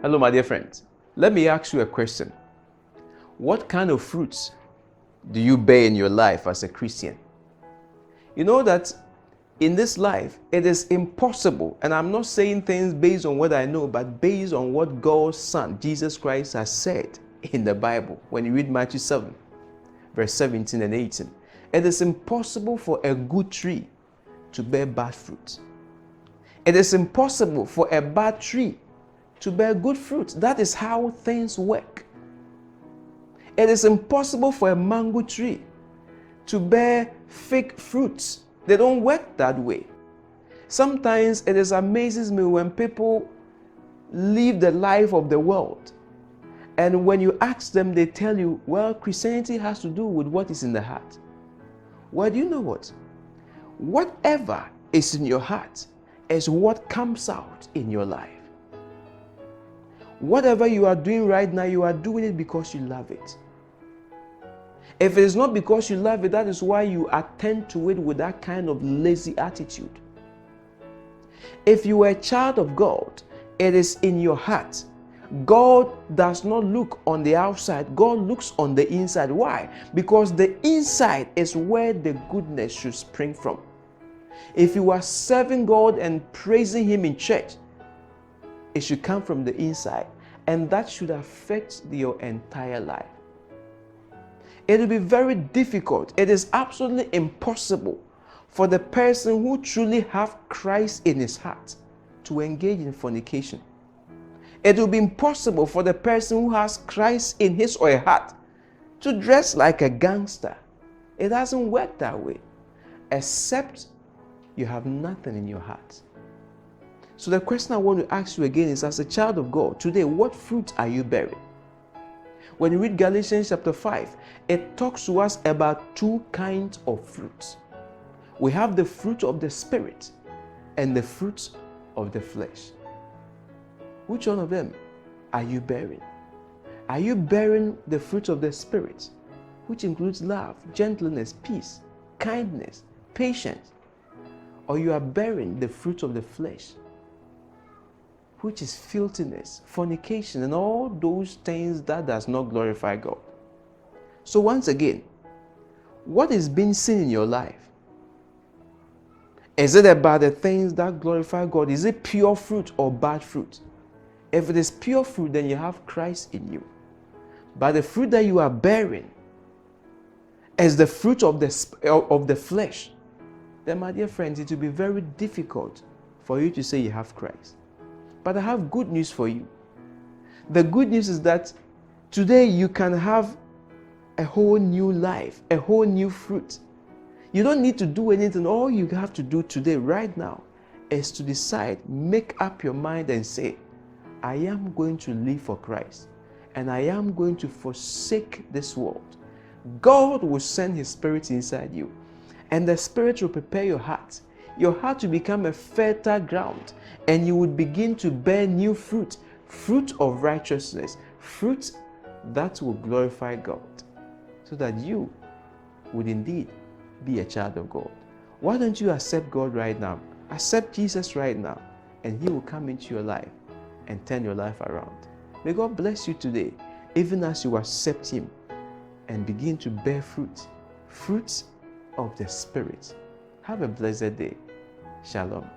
Hello, my dear friends. Let me ask you a question. What kind of fruits do you bear in your life as a Christian? You know that in this life, it is impossible, and I'm not saying things based on what I know, but based on what God's Son, Jesus Christ, has said in the Bible. When you read Matthew 7, verse 17 and 18, it is impossible for a good tree to bear bad fruit. It is impossible for a bad tree to bear good fruit. That is how things work. It is impossible for a mango tree to bear fake fruits. They don't work that way. Sometimes it amazes me when people live the life of the world, and when you ask them, they tell you, well, Christianity has to do with what is in the heart. Well, do you know what? Whatever is in your heart is what comes out in your life. Whatever you are doing right now, you are doing it because you love it. If it is not because you love it, that is why you attend to it with that kind of lazy attitude. If you are a child of God, it is in your heart. God does not look on the outside. God looks on the inside. Why? Because the inside is where the goodness should spring from. If you are serving God and praising Him in church, it should come from the inside, and that should affect your entire life. It will be very difficult. It is absolutely impossible for the person who truly has Christ in his heart to engage in fornication. It will be impossible for the person who has Christ in his or her heart to dress like a gangster. It doesn't work that way, except you have nothing in your heart. So the question I want to ask you again is, as a child of God, today, what fruit are you bearing? When you read Galatians chapter 5, it talks to us about two kinds of fruits. We have the fruit of the Spirit and the fruit of the flesh. Which one of them are you bearing? Are you bearing the fruit of the Spirit, which includes love, gentleness, peace, kindness, patience? Or you are bearing the fruit of the flesh, which is filthiness, fornication, and all those things that does not glorify God? So once again, what is being seen in your life? Is it about the things that glorify God? Is it pure fruit or bad fruit? If it is pure fruit, then you have Christ in you. But the fruit that you are bearing is the fruit of the flesh, then my dear friends, it will be very difficult for you to say you have Christ. But I have good news for you. The good news is that today you can have a whole new life, a whole new fruit. You don't need to do anything. All you have to do today, right now, is to decide, make up your mind and say, I am going to live for Christ, and I am going to forsake this world. God will send His Spirit inside you, and the Spirit will prepare your heart to become a fertile ground, and you would begin to bear new fruit, fruit of righteousness, fruit that will glorify God, so that you would indeed be a child of God. Why don't you accept God right now? Accept Jesus right now, and He will come into your life and turn your life around. May God bless you today, even as you accept Him and begin to bear fruits of the Spirit. Have a blessed day. Shalom.